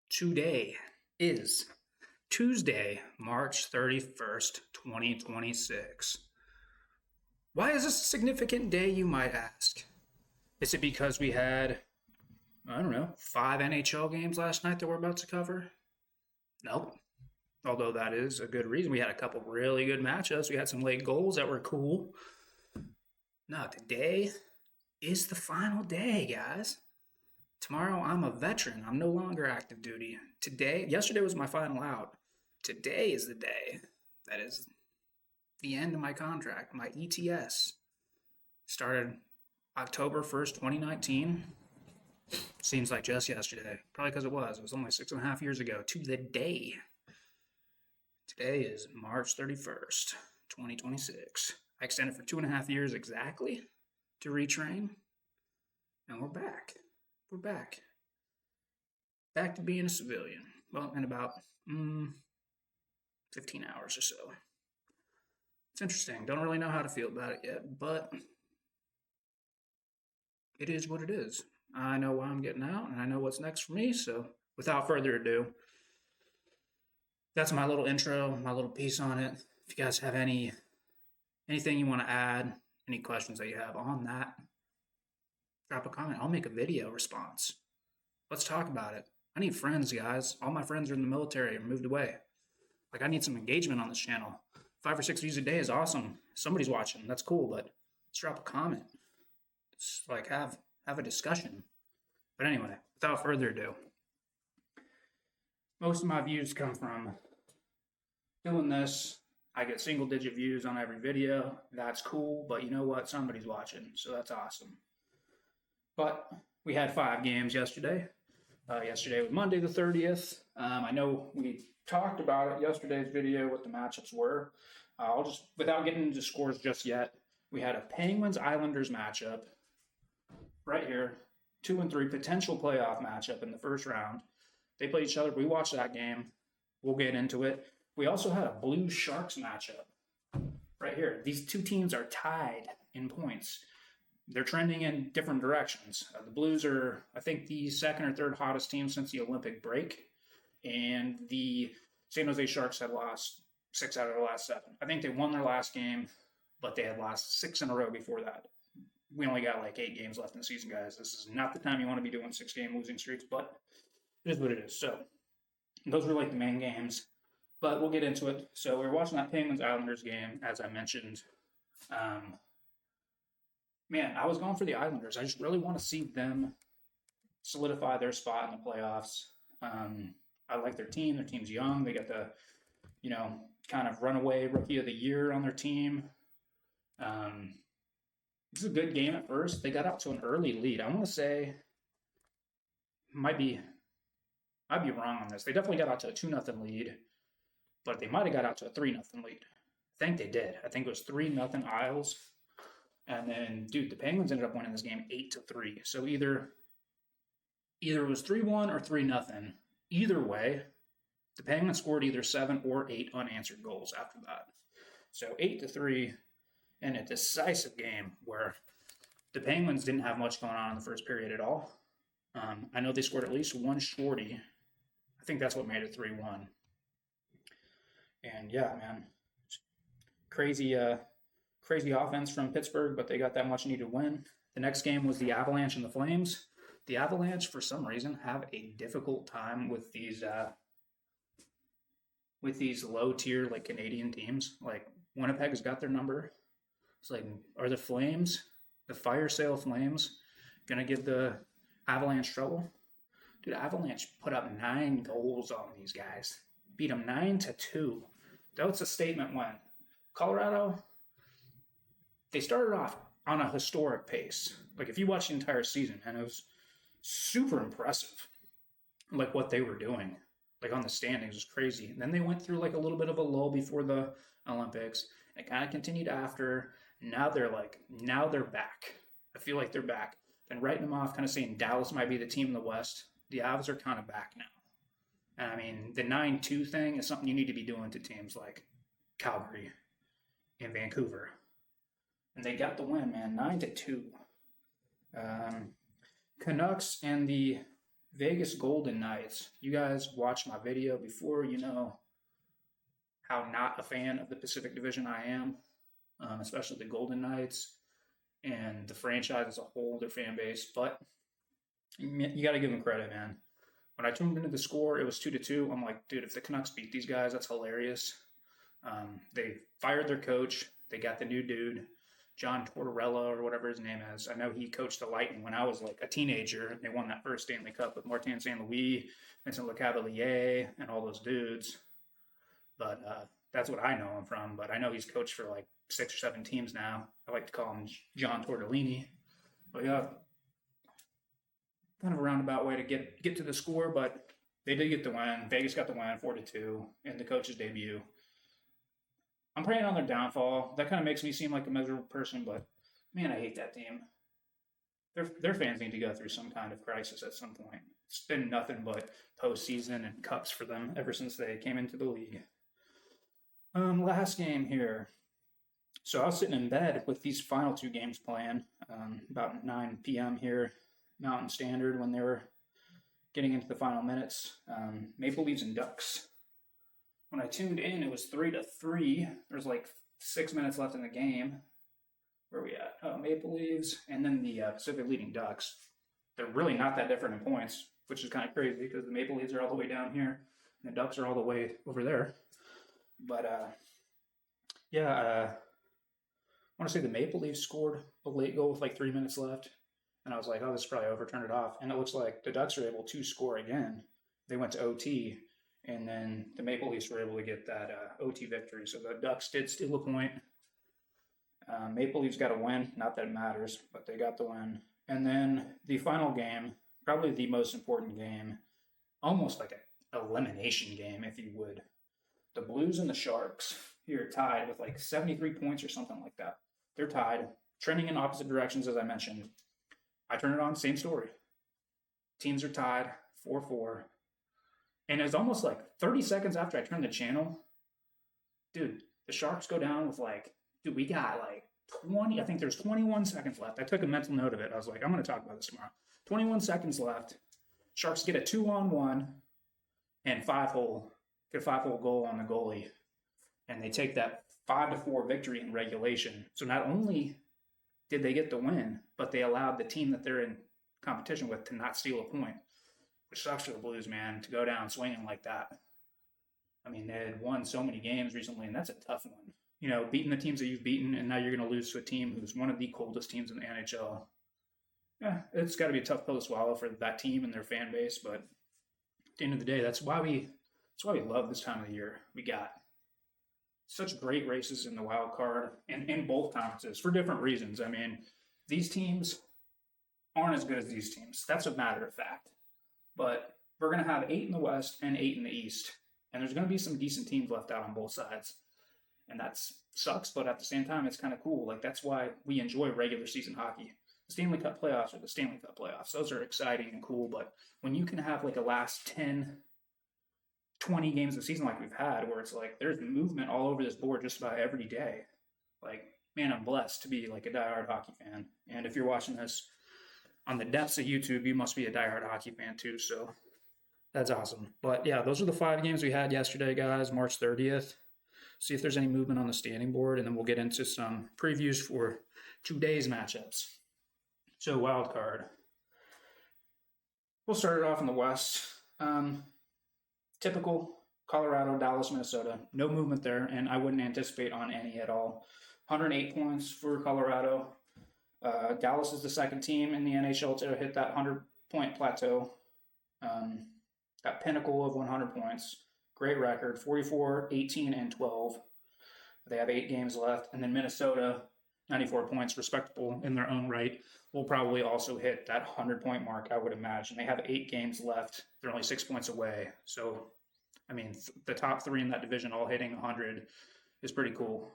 Today is Tuesday, March 31st, 2026. Why is this a significant day, you might ask? Is it because we had, I don't know, 5 NHL games last night that we're about to cover? Nope. Although that is a good reason. We had a couple really good matchups. We had some late goals that were cool. No, today is the final day, guys. Tomorrow, I'm a veteran. I'm no longer active duty. Yesterday was my final out. Today is the day. That is the end of my contract. My ETS started October 1st, 2019. Seems like just yesterday. Probably because it was. It was only 6.5 years ago to the day. Today is March 31st, 2026. I extended for 2.5 years exactly to retrain. And we're back. We're back. Back to being a civilian. Well, in about 15 hours or so. It's interesting. Don't really know how to feel about it yet, but it is what it is. I know why I'm getting out, and I know what's next for me, so without further ado, that's my little intro, my little piece on it. If you guys have anything you want to add, any questions that you have on that, drop a comment. I'll make a video response. Let's talk about it. I need friends, guys. All my friends are in the military or moved away. Like, I need some engagement on this channel. 5 or 6 views a day is awesome. Somebody's watching. That's cool, but let's drop a comment. Just like have a discussion. But anyway, without further ado, most of my views come from doing this. I get single-digit views on every video. That's cool, but you know what? Somebody's watching, so that's awesome. But we had 5 games yesterday. Yesterday was Monday the 30th. I know we talked about it yesterday's video, what the matchups were. I'll just, without getting into scores just yet, we had a Penguins-Islanders matchup right here, 2 and 3 potential playoff matchup in the first round. They played each other. We watched that game. We'll get into it. We also had a Blues-Sharks matchup right here. These two teams are tied in points. They're trending in different directions. The Blues are, I think, the second or third hottest team since the Olympic break. And the San Jose Sharks had lost 6 out of their last 7. I think they won their last game, but they had lost 6 in a row before that. We only got like 8 games left in the season, guys. This is not the time you want to be doing 6-game losing streaks, but it is what it is. So those were like the main games, but we'll get into it. So we were watching that Penguins-Islanders game, as I mentioned. Man, I was going for the Islanders. I just really want to see them solidify their spot in the playoffs. I like their team. Their team's young. They got the, kind of runaway rookie of the year on their team. This is a good game at first. They got out to an early lead. I want to say, might be wrong on this. They definitely got out to a 2-0 lead, but they might have got out to a 3-0 lead. I think they did. I think it was 3-0 Isles. And then, dude, the Penguins ended up winning this game 8-3. So either it was 3-1 or 3-0. Either way, the Penguins scored either 7 or 8 unanswered goals after that. So 8-3 in a decisive game where the Penguins didn't have much going on in the first period at all. I know they scored at least one shorty. I think that's what made it 3-1. And yeah, man, crazy offense from Pittsburgh, but they got that much needed win. The next game was the Avalanche and the Flames. The Avalanche, for some reason, have a difficult time with these low-tier like Canadian teams. Like Winnipeg's got their number. It's like, are the Flames, the fire sale Flames, gonna give the Avalanche trouble? Dude, Avalanche put up 9 goals on these guys. Beat them 9-2. That was a statement win. Colorado, they started off on a historic pace. Like, if you watch the entire season, and it was super impressive, like, what they were doing. Like, on the standings was crazy. And then they went through, like, a little bit of a lull before the Olympics. It kind of continued after. Now they're back. I feel like they're back. And writing them off, kind of saying Dallas might be the team in the West. The Avs are kind of back now. And, I mean, the 9-2 thing is something you need to be doing to teams like Calgary and Vancouver. And they got the win, man, 9-2. Canucks and the Vegas Golden Knights. You guys watched my video before. You know how not a fan of the Pacific Division I am, especially the Golden Knights and the franchise as a whole, their fan base. But you got to give them credit, man. When I tuned into the score, it was 2-2. I'm like, dude, if the Canucks beat these guys, that's hilarious. They fired their coach. They got the new dude, John Tortorella or whatever his name is. I know he coached the Lightning when I was like a teenager. They won that first Stanley Cup with Martin St. Louis, Vincent Lecavalier, and all those dudes. But that's what I know him from. But I know he's coached for like 6 or 7 teams now. I like to call him John Tortellini. But yeah, kind of a roundabout way to get to the score, but they did get the win. Vegas got the win 4-2 in the coach's debut. I'm praying on their downfall. That kind of makes me seem like a miserable person, but man, I hate that team. Their fans need to go through some kind of crisis at some point. It's been nothing but postseason and cups for them ever since they came into the league. Last game here. So I was sitting in bed with these final 2 games playing about 9 p.m. here, Mountain Standard, when they were getting into the final minutes. Maple Leafs and Ducks. When I tuned in, it was 3-3. There's like 6 minutes left in the game. Where are we at? Maple Leafs, and then the Pacific leading Ducks. They're really not that different in points, which is kind of crazy because the Maple Leafs are all the way down here, and the Ducks are all the way over there. But, I want to say the Maple Leafs scored a late goal with like 3 minutes left. And I was like, oh, this is probably over, turn it off. And it looks like the Ducks are able to score again. They went to OT, and then the Maple Leafs were able to get that OT victory. So the Ducks did steal a point. Maple Leafs got a win. Not that it matters, but they got the win. And then the final game, probably the most important game, almost like an elimination game, if you would. The Blues and the Sharks here tied with like 73 points or something like that. They're tied, trending in opposite directions, as I mentioned. I turn it on, same story. Teams are tied, 4-4. And it's almost like 30 seconds after I turn the channel, dude, the Sharks go down with we got like 20, I think there's 21 seconds left. I took a mental note of it. I was like, I'm going to talk about this tomorrow. 21 seconds left. Sharks get a 2-on-1 and get a 5-hole goal on the goalie. And they take that 5-4 victory in regulation. So not only did they get the win, but they allowed the team that they're in competition with to not steal a point, which sucks for the Blues, man, to go down swinging like that. I mean, they had won so many games recently, and that's a tough one. You know, beating the teams that you've beaten, and now you're going to lose to a team who's one of the coldest teams in the NHL. Yeah, it's got to be a tough pill to swallow for that team and their fan base, but at the end of the day, that's why we love this time of the year. We got such great races in the wild card and in both conferences for different reasons. I mean, these teams aren't as good as these teams. That's a matter of fact. But we're going to have 8 in the West and 8 in the East. And there's going to be some decent teams left out on both sides. And that sucks, but at the same time, it's kind of cool. Like, that's why we enjoy regular season hockey. The Stanley Cup playoffs are the Stanley Cup playoffs. Those are exciting and cool. But when you can have like a last 10, 20 games of the season like we've had, where it's like there's movement all over this board just about every day. Like, man, I'm blessed to be like a diehard hockey fan. And if you're watching this on the depths of YouTube, you must be a diehard hockey fan too. So that's awesome. But yeah, those are the 5 games we had yesterday, guys, March 30th. See if there's any movement on the standing board, and then we'll get into some previews for today's matchups. So wild card. We'll start it off in the West. Typical Colorado, Dallas, Minnesota. No movement there, and I wouldn't anticipate on any at all. 108 points for Colorado. Dallas is the second team in the NHL to hit that 100-point plateau. That pinnacle of 100 points. Great record, 44, 18, and 12. They have 8 games left. And then Minnesota, 94 points, respectable in their own right, will probably also hit that 100-point mark, I would imagine. They have 8 games left. They're only 6 points away. So, I mean, the top 3 in that division all hitting 100 is pretty cool.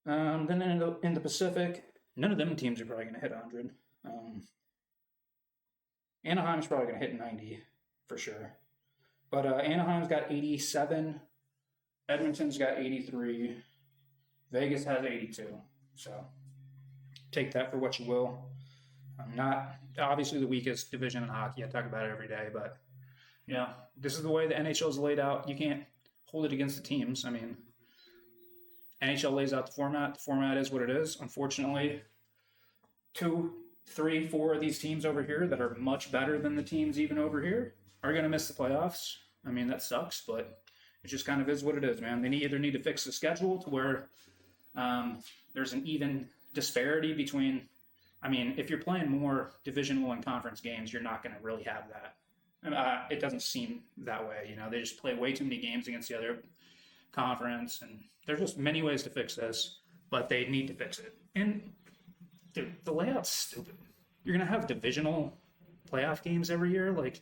Then in the Pacific, none of them teams are probably going to hit 100. Anaheim's probably going to hit 90 for sure. But Anaheim's got 87. Edmonton's got 83. Vegas has 82. So take that for what you will. Not obviously the weakest division in hockey. I talk about it every day, but this is the way the NHL is laid out. You can't hold it against the teams. I mean, NHL lays out the format. The format is what it is. Unfortunately, 2, 3, 4 of these teams over here that are much better than the teams even over here are going to miss the playoffs. I mean, that sucks, but it just kind of is what it is, man. They either need to fix the schedule to where there's an even disparity between. I mean, if you're playing more Division I conference games, you're not going to really have that. It doesn't seem that way. They just play way too many games against the other conference, and there's just many ways to fix this, but they need to fix it. And dude, the layout's stupid. You're going to have divisional playoff games every year. Like,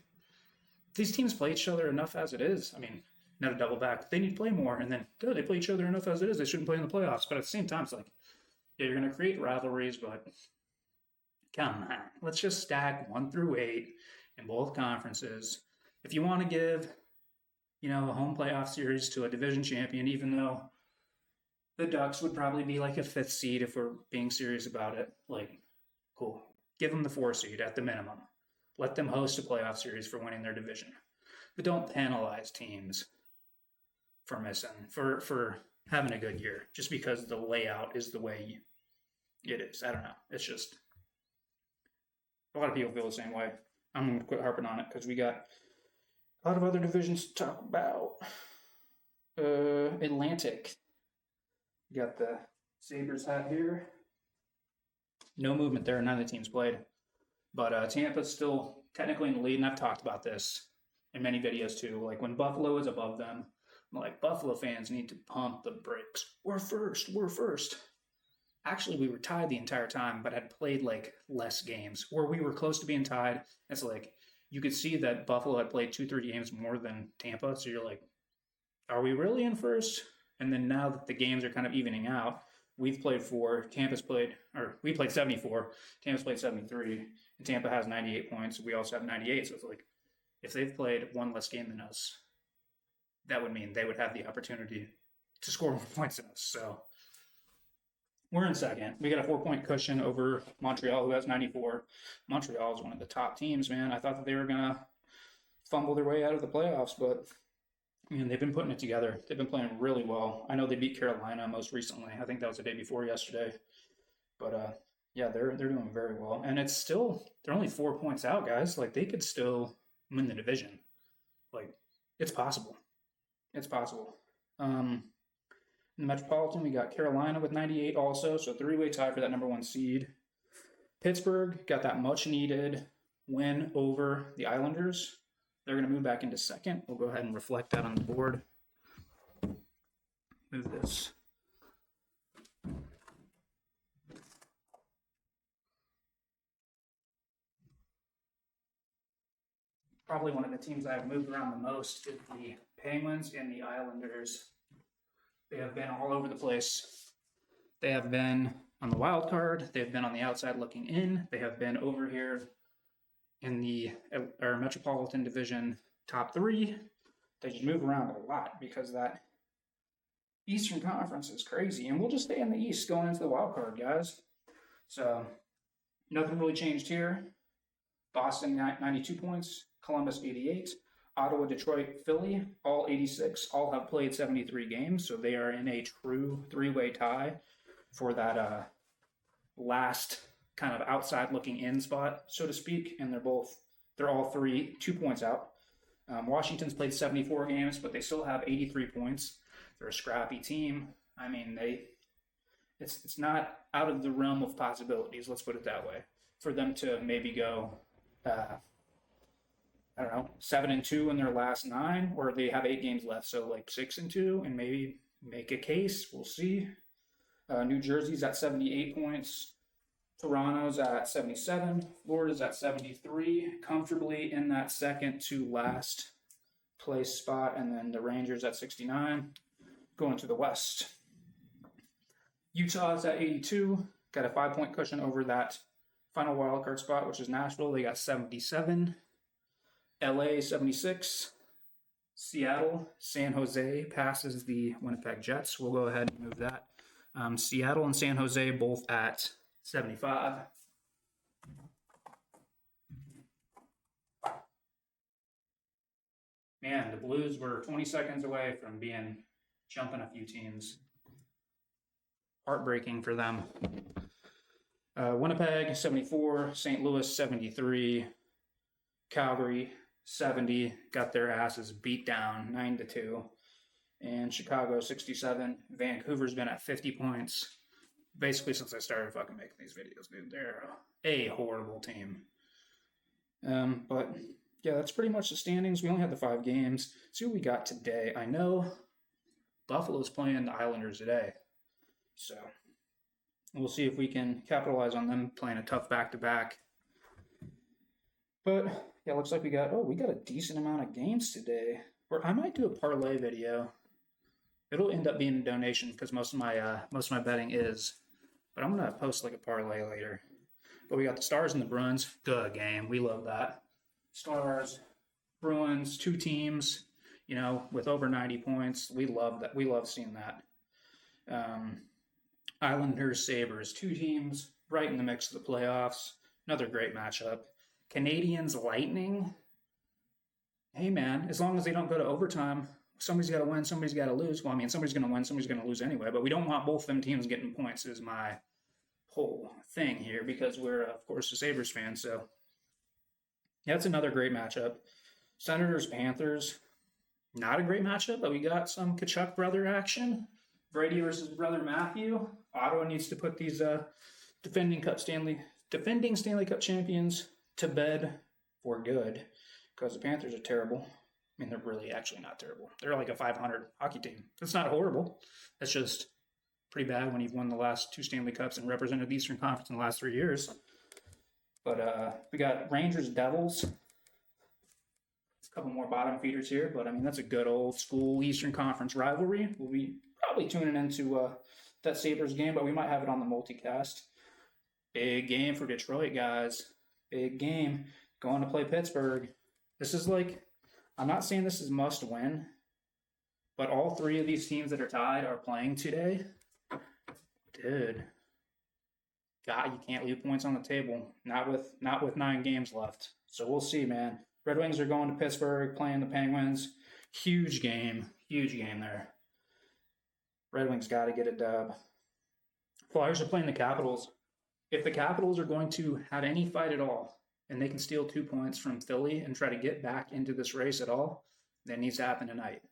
these teams play each other enough as it is. I mean, not a double back. They need to play more, and then they play each other enough as it is. They shouldn't play in the playoffs. But at the same time, it's like, yeah, you're going to create rivalries, but come on. Let's just stack 1 through 8 in both conferences. If you want to give, a home playoff series to a division champion, even though the Ducks would probably be like a 5th seed if we're being serious about it, like, cool. Give them the 4 seed at the minimum. Let them host a playoff series for winning their division. But don't penalize teams for missing, for having a good year, just because the layout is the way it is. I don't know. It's just, a lot of people feel the same way. I'm going to quit harping on it because we got a lot of other divisions to talk about. Atlantic. You got the Sabres hat here. No movement there. None of the teams played. But Tampa's still technically in the lead, and I've talked about this in many videos too. Like, when Buffalo is above them, I'm like, Buffalo fans need to pump the brakes. We're first. Actually, we were tied the entire time, but had played like less games, where we were close to being tied. It's like, you could see that Buffalo had played 2-3 games more than Tampa. So you're like, are we really in first? And then now that the games are kind of evening out, we've played 4, we played 74, Tampa's played 73, and Tampa has 98 points. We also have 98. So it's like, if they've played 1 less game than us, that would mean they would have the opportunity to score more points than us. So we're in second. We got a 4-point cushion over Montreal, who has 94. Montreal is one of the top teams, man. I thought that they were going to fumble their way out of the playoffs, but they've been putting it together. They've been playing really well. I know they beat Carolina most recently. I think that was the day before yesterday. But, yeah, they're doing very well. And it's still, they're only 4 points out, guys. Like, they could still win the division. Like, it's possible. It's possible. In the Metropolitan, we got Carolina with 98 also, so 3-way tie for that number 1 seed. Pittsburgh got that much-needed win over the Islanders. They're going to move back into second. We'll go ahead and reflect that on the board. Move this. Probably one of the teams I've moved around the most is the Penguins and the Islanders. They have been all over the place. They have been on the wild card. They have been on the outside looking in. They have been over here in the Metropolitan Division top 3. They just move around a lot because that Eastern Conference is crazy. And we'll just stay in the East going into the wild card, guys. So nothing really changed here. Boston, 92 points. Columbus, 88. Ottawa, Detroit, Philly, all 86, all have played 73 games, so they are in a true 3-way tie for that last kind of outside looking in spot, so to speak, and they're all 2 points out. Washington's played 74 games, but they still have 83 points. They're a scrappy team. I mean, it's not out of the realm of possibilities, let's put it that way, for them to maybe go 7-2 in their last 9, or they have 8 games left, so like 6-2, and maybe make a case. We'll see. New Jersey's at 78 points. Toronto's at 77. Florida's at 73, comfortably in that second to last place spot, and then the Rangers at 69. Going to the West. Utah's at 82, got a 5-point cushion over that final wildcard spot, which is Nashville. They got 77. LA 76, Seattle, San Jose passes the Winnipeg Jets. We'll go ahead and move that. Seattle and San Jose both at 75. Man, the Blues were 20 seconds away from jumping a few teams. Heartbreaking for them. Winnipeg 74, St. Louis 73, Calgary 70 got their asses beat down 9-2, and Chicago 67. Vancouver's been at 50 points basically since I started fucking making these videos, dude. They're a horrible team. But yeah, that's pretty much the standings. We only had the 5 games. Let's see what we got today. I know Buffalo's playing the Islanders today, so we'll see if we can capitalize on them playing a tough back-to-back. But yeah, looks like we got a decent amount of games today. Or I might do a parlay video. It'll end up being a donation because most of my betting is. But I'm gonna post like a parlay later. But we got the Stars and the Bruins. Good game. We love that. Stars, Bruins, 2 teams, with over 90 points. We love that. We love seeing that. Islanders, Sabres, 2 teams right in the mix of the playoffs. Another great matchup. Canadians, Lightning. Hey, man, as long as they don't go to overtime, somebody's got to win, somebody's got to lose. Well, I mean, somebody's going to win, somebody's going to lose anyway, but we don't want both them teams getting points is my whole thing here because we're, of course, a Sabres fan, so yeah, that's another great matchup. Senators, Panthers, not a great matchup, but we got some Kachuk brother action. Brady versus brother Matthew. Ottawa needs to put these defending Stanley Cup champions to bed for good because the Panthers are terrible. I mean, they're really actually not terrible. They're like a 500 hockey team. It's not horrible. It's just pretty bad when you've won the last 2 Stanley Cups and represented the Eastern Conference in the last 3 years. But we got Rangers, Devils. A couple more bottom feeders here, but I mean, that's a good old school Eastern Conference rivalry. We'll be probably tuning into that Sabres game, but we might have it on the multicast. Big game for Detroit, guys. Big game. Going to play Pittsburgh. This is like, I'm not saying this is must win, but all 3 of these teams that are tied are playing today. Dude. God, you can't leave points on the table. Not with 9 games left. So we'll see, man. Red Wings are going to Pittsburgh, playing the Penguins. Huge game there. Red Wings got to get a dub. Flyers are playing the Capitals. If the Capitals are going to have any fight at all, and they can steal 2 points from Philly and try to get back into this race at all, that needs to happen tonight.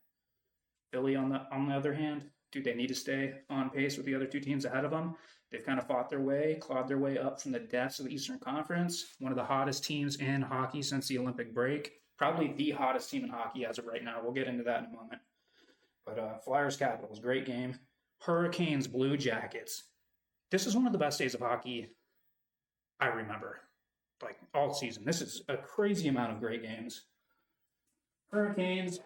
Philly, on the other hand, dude, they need to stay on pace with the other 2 teams ahead of them. They've kind of clawed their way up from the depths of the Eastern Conference. One of the hottest teams in hockey since the Olympic break. Probably the hottest team in hockey as of right now. We'll get into that in a moment. But Flyers Capitals, great game. Hurricanes Blue Jackets. This is one of the best days of hockey I remember. Like all season. This is a crazy amount of great games. Hurricanes.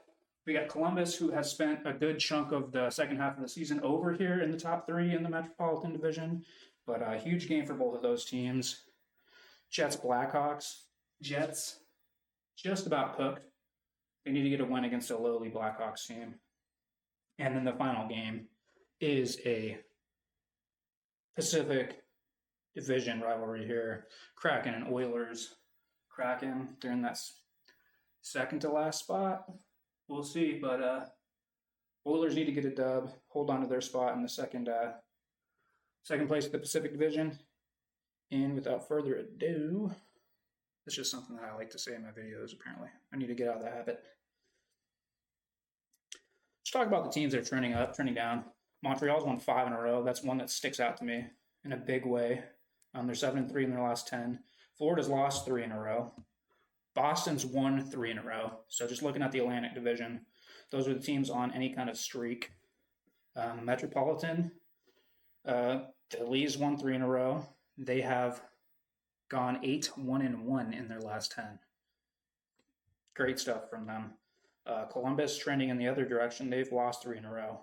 We got Columbus, who has spent a good chunk of the second half of the season over here in the top 3 in the Metropolitan Division. But a huge game for both of those teams. Jets, Blackhawks. Jets, just about cooked. They need to get a win against a lowly Blackhawks team. And then the final game is a Pacific Division rivalry here. Kraken and Oilers. Kraken, they're in that second to last spot. We'll see, but Oilers need to get a dub, hold on to their spot in the second place of the Pacific Division. And without further ado, it's just something that I like to say in my videos, apparently. I need to get out of the habit. Let's talk about the teams that are trending up, trending down. Montreal's won 5 in a row. That's one that sticks out to me in a big way. They're 7-3 in their last 10. Florida's lost 3 in a row. Boston's won 3 in a row. So just looking at the Atlantic Division, those are the teams on any kind of streak. Metropolitan, the Leafs won 3 in a row. They have gone 8-1-1 in their last 10. Great stuff from them. Columbus trending in the other direction. They've lost 3 in a row.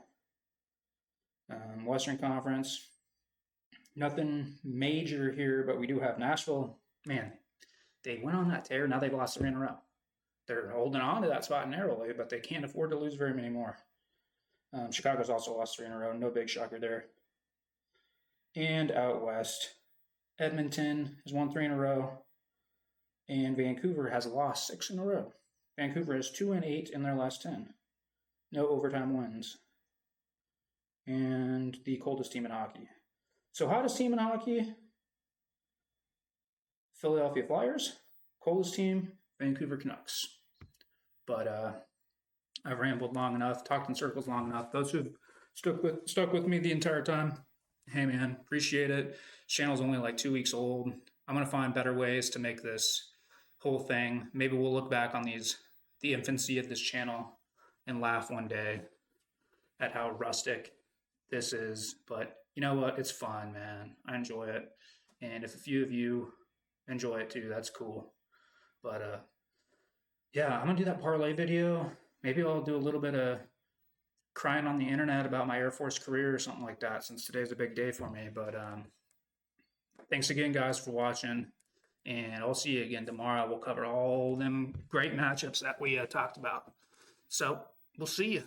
Western Conference, nothing major here, but we do have Nashville. Man, they went on that tear. Now they've lost 3 in a row. They're holding on to that spot narrowly, but they can't afford to lose very many more. Chicago's also lost 3 in a row. No big shocker there. And out west, Edmonton has won 3 in a row. And Vancouver has lost 6 in a row. Vancouver is 2-8 in their last 10. No overtime wins. And the coldest team in hockey. So hottest team in hockey, Philadelphia Flyers. Coldest team, Vancouver Canucks. But I've rambled long enough, talked in circles long enough. Those who've stuck with me the entire time, hey man, appreciate it. This channel's only like 2 weeks old. I'm gonna find better ways to make this whole thing. Maybe we'll look back on the infancy of this channel and laugh one day at how rustic this is. But you know what? It's fun, man. I enjoy it. And if a few of you enjoy it too, that's cool. But yeah, I'm gonna do that parlay video. Maybe I'll do a little bit of crying on the internet about my Air Force career or something like that, since today's a big day for me. But thanks again, guys, for watching. And I'll see you again tomorrow. We'll cover all them great matchups that we talked about. So we'll see you.